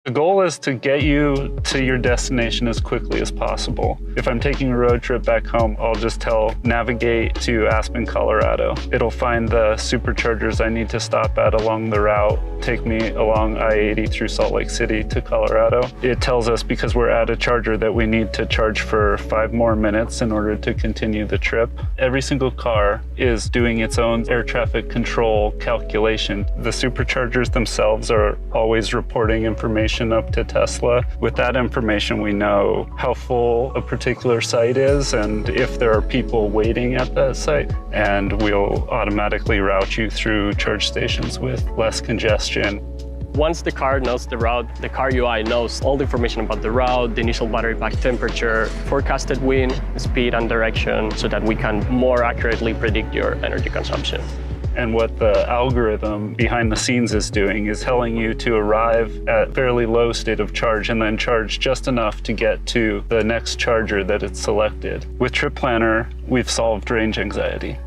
The goal is to get you to your destination as quickly as possible. If I'm taking a road trip back home, I'll just tell navigate to Aspen, Colorado. It'll find the superchargers I need to stop at along the route, take me along I-80 through Salt Lake City to Colorado. It tells us because we're at a charger that we need to charge for 5 more minutes in order to continue the trip. Every single car is doing its own air traffic control calculation. The superchargers themselves are always reporting information up to Tesla. With that information, we know how full a particular site is and if there are people waiting at that site, and we'll automatically route you through charge stations with less congestion. Once the car knows the route, the car UI knows all the information about the route, the initial battery pack temperature, forecasted wind, speed, and direction, so that we can more accurately predict your energy consumption. And what the algorithm behind the scenes is doing is telling you to arrive at fairly low state of charge and then charge just enough to get to the next charger that it's selected. With Trip Planner, we've solved range anxiety.